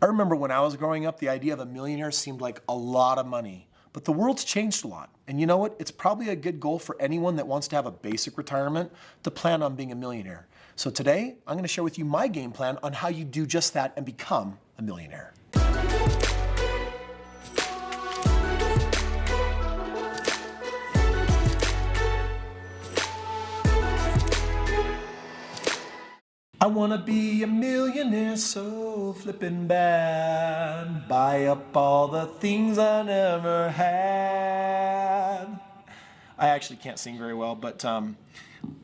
I remember when I was growing up, the idea of a millionaire seemed like a lot of money. But the world's changed a lot. And you know what? It's probably a good goal for anyone that wants to have a basic retirement to plan on being a millionaire. So today, I'm going to share with you my game plan on how you do just that and become a millionaire. I wanna be a millionaire so flippin' bad. Buy up all the things I never had. I actually can't sing very well, but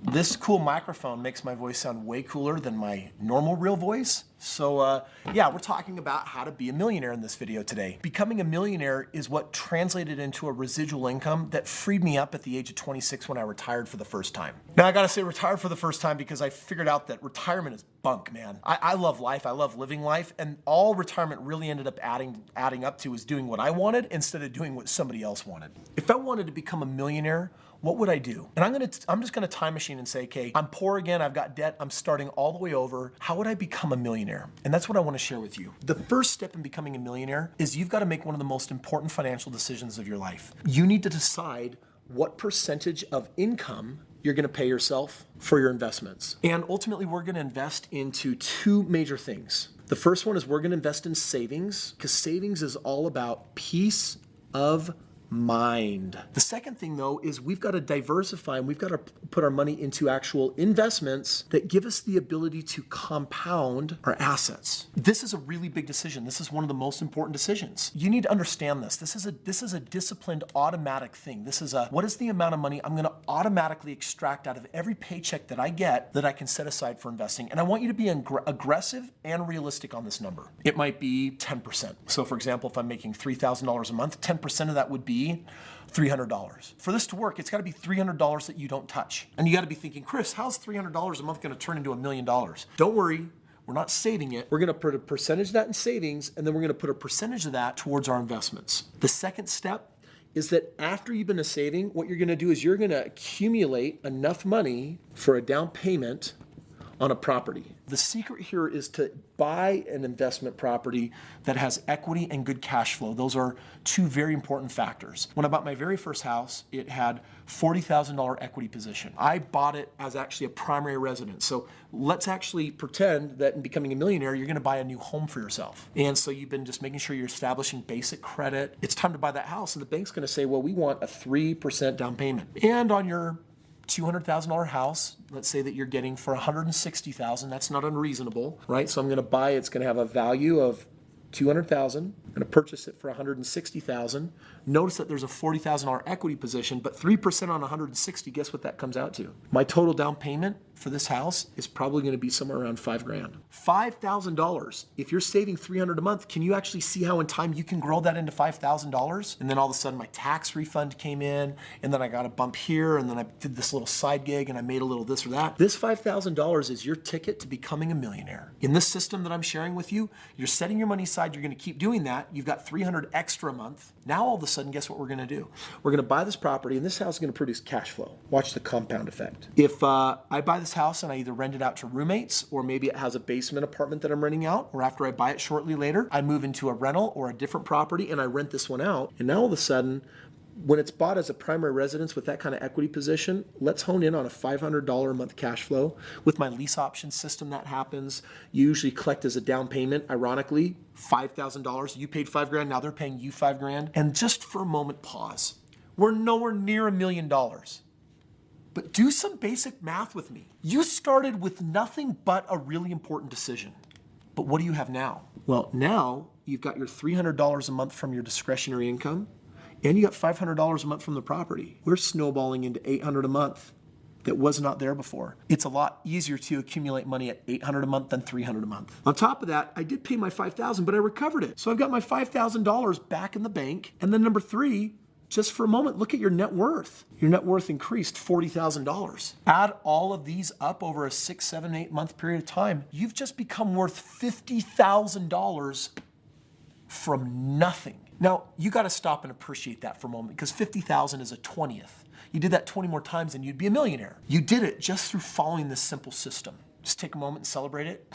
this cool microphone makes my voice sound way cooler than my normal real voice. So yeah, we're talking about how to be a millionaire in this video today. Becoming a millionaire is what translated into a residual income that freed me up at the age of 26 when I retired for the first time. Now I gotta say retired for the first time because I figured out that retirement is bunk, man. I love life, I love living life, and all retirement really ended up adding up to is doing what I wanted instead of doing what somebody else wanted. If I wanted to become a millionaire, what would I do? And I'm just gonna time machine and say, okay, I'm poor again, I've got debt, I'm starting all the way over. How would I become a millionaire? And that's what I wanna share with you. The first step in becoming a millionaire is you've gotta make one of the most important financial decisions of your life. You need to decide what percentage of income you're gonna pay yourself for your investments. And ultimately, we're gonna invest into two major things. The first one is we're gonna invest in savings, because savings is all about peace of mind. The second thing though is we've got to diversify and we've got to put our money into actual investments that give us the ability to compound our assets. This is a really big decision. This is one of the most important decisions. You need to understand this. This is a disciplined automatic thing. This is what is the amount of money I'm going to automatically extract out of every paycheck that I get that I can set aside for investing. And I want you to be aggressive and realistic on this number. It might be 10%. So for example, if I'm making $3,000 a month, 10% of that would be $300. For this to work, it's got to be $300 that you don't touch. And you got to be thinking, Chris, how's $300 a month going to turn into $1 million? Don't worry, we're not saving it. We're going to put a percentage of that in savings, and then we're going to put a percentage of that towards our investments. The second step is that after you've been saving, what you're going to do is you're going to accumulate enough money for a down payment on a property. The secret here is to buy an investment property that has equity and good cash flow. Those are two very important factors. When I bought my very first house, it had $40,000 equity position. I bought it as actually a primary residence. So let's actually pretend that in becoming a millionaire, you're gonna buy a new home for yourself. And so you've been just making sure you're establishing basic credit. It's time to buy that house, and the bank's gonna say, well, we want a 3% down payment. And on your $200,000 house, let's say that you're getting for $160,000, that's not unreasonable, right? So I'm gonna buy it, it's gonna have a value of $200,000, I'm gonna purchase it for $160,000. Notice that there's a $40,000 equity position, but 3% on 160, guess what that comes out to? My total down payment for this house is probably gonna be somewhere around $5,000. $5,000. If you're saving $300 a month, can you actually see how in time you can grow that into $5,000? And then all of a sudden my tax refund came in, and then I got a bump here, and then I did this little side gig and I made a little this or that. This $5,000 is your ticket to becoming a millionaire. In this system that I'm sharing with you, you're setting your money aside, you're gonna keep doing that. You've got $300 extra a month. Now all of a sudden, guess what we're gonna do? We're gonna buy this property, and this house is gonna produce cash flow. Watch the compound effect. If I buy this house and I either rent it out to roommates, or maybe it has a basement apartment that I'm renting out, or after I buy it shortly later, I move into a rental or a different property and I rent this one out, and now all of a sudden, when it's bought as a primary residence with that kind of equity position, let's hone in on a $500 a month cash flow. With my lease option system, that happens. You usually collect as a down payment, ironically, $5,000. You paid $5,000, now they're paying you $5,000. And just for a moment, pause. We're nowhere near $1 million. But do some basic math with me. You started with nothing but a really important decision. But what do you have now? Well, now you've got your $300 a month from your discretionary income, and you got $500 a month from the property. We're snowballing into $800 a month that was not there before. It's a lot easier to accumulate money at $800 a month than $300 a month. On top of that, I did pay my $5,000, but I recovered it. So I've got my $5,000 back in the bank. And then number three, just for a moment, look at your net worth. Your net worth increased $40,000. Add all of these up over a 6, 7, 8 month period of time. You've just become worth $50,000 from nothing. Now, you got to stop and appreciate that for a moment, because 50,000 is a 20th. You did that 20 more times and you'd be a millionaire. You did it just through following this simple system. Just take a moment and celebrate it.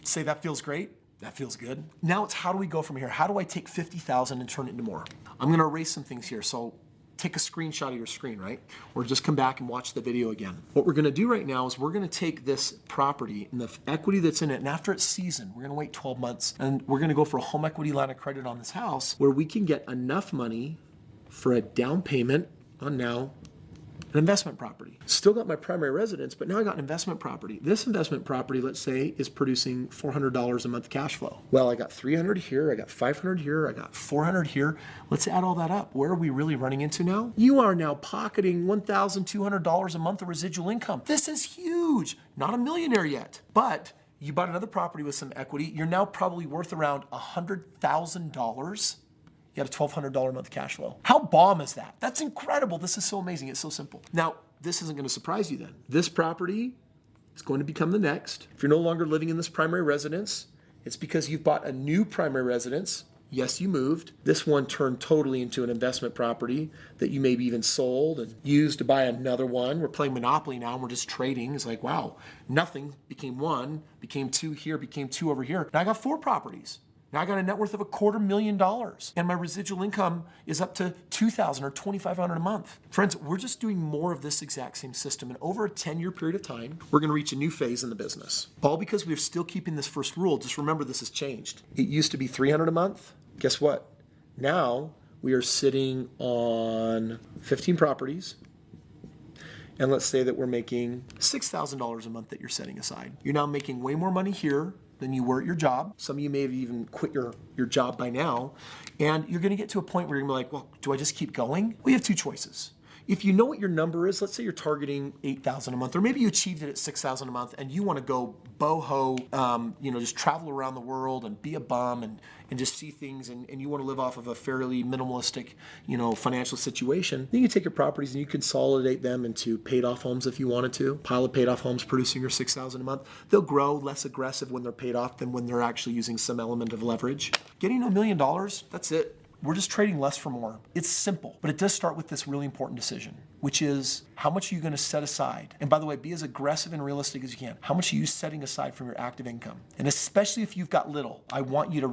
Say that feels great. That feels good. Now it's how do we go from here? How do I take 50,000 and turn it into more? I'm gonna erase some things here. So take a screenshot of your screen, right? Or just come back and watch the video again. What we're gonna do right now is we're gonna take this property and the equity that's in it, and after it's seasoned, we're gonna wait 12 months, and we're gonna go for a home equity line of credit on this house where we can get enough money for a down payment on now an investment property. Still got my primary residence, but now I got an investment property. This investment property, let's say, is producing $400 a month cash flow. Well, I got 300 here, I got 500 here, I got 400 here. Let's add all that up. Where are we really running into now? You are now pocketing $1,200 a month of residual income. This is huge. Not a millionaire yet, but you bought another property with some equity. You're now probably worth around $100,000. You got a $1,200 a month cash flow. How bomb is that? That's incredible. This is so amazing. It's so simple. Now, this isn't going to surprise you then. This property is going to become the next. If you're no longer living in this primary residence, it's because you've bought a new primary residence. Yes, you moved. This one turned totally into an investment property that you maybe even sold and used to buy another one. We're playing Monopoly now and we're just trading. It's like, wow, nothing became one, became two here, became two over here. Now I got 4 properties. Now I got a net worth of $250,000 and my residual income is up to $2,000 or $2,500 a month. Friends, we're just doing more of this exact same system, and over a 10-year period of time, we're gonna reach a new phase in the business. All because we're still keeping this first rule. Just remember, this has changed. It used to be $300 a month. Guess what? Now we are sitting on 15 properties, and let's say that we're making $6,000 a month that you're setting aside. You're now making way more money here than you were at your job. Some of you may have even quit your job by now. And you're gonna get to a point where you're gonna be like, well, do I just keep going? Well, you have 2 choices. If you know what your number is, let's say you're targeting $8,000 a month, or maybe you achieved it at $6,000 a month and you wanna go boho, just travel around the world and be a bum and just see things, and you wanna live off of a fairly minimalistic, financial situation, then you take your properties and you consolidate them into paid off homes if you wanted to. Pile of paid off homes producing your $6,000 a month. They'll grow less aggressive when they're paid off than when they're actually using some element of leverage. Getting to $1 million, that's it. We're just trading less for more. It's simple, but it does start with this really important decision, which is how much are you gonna set aside? And by the way, be as aggressive and realistic as you can. How much are you setting aside from your active income? And especially if you've got little, I want you to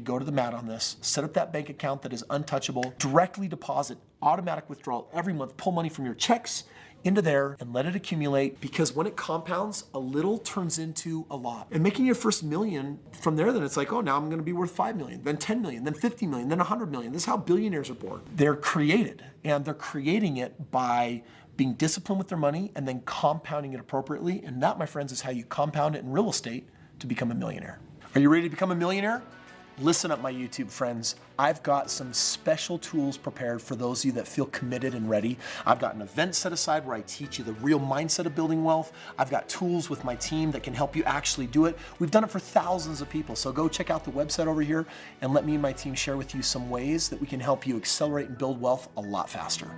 go to the mat on this, set up that bank account that is untouchable, directly deposit, automatic withdrawal every month, pull money from your checks into there and let it accumulate, because when it compounds, a little turns into a lot. And making your first million from there, then it's like, oh, now I'm gonna be worth 5 million, then 10 million, then 50 million, then 100 million. This is how billionaires are born. They're created, and they're creating it by being disciplined with their money and then compounding it appropriately. And that, my friends, is how you compound it in real estate to become a millionaire. Are you ready to become a millionaire? Listen up, my YouTube friends. I've got some special tools prepared for those of you that feel committed and ready. I've got an event set aside where I teach you the real mindset of building wealth. I've got tools with my team that can help you actually do it. We've done it for thousands of people. So go check out the website over here and let me and my team share with you some ways that we can help you accelerate and build wealth a lot faster.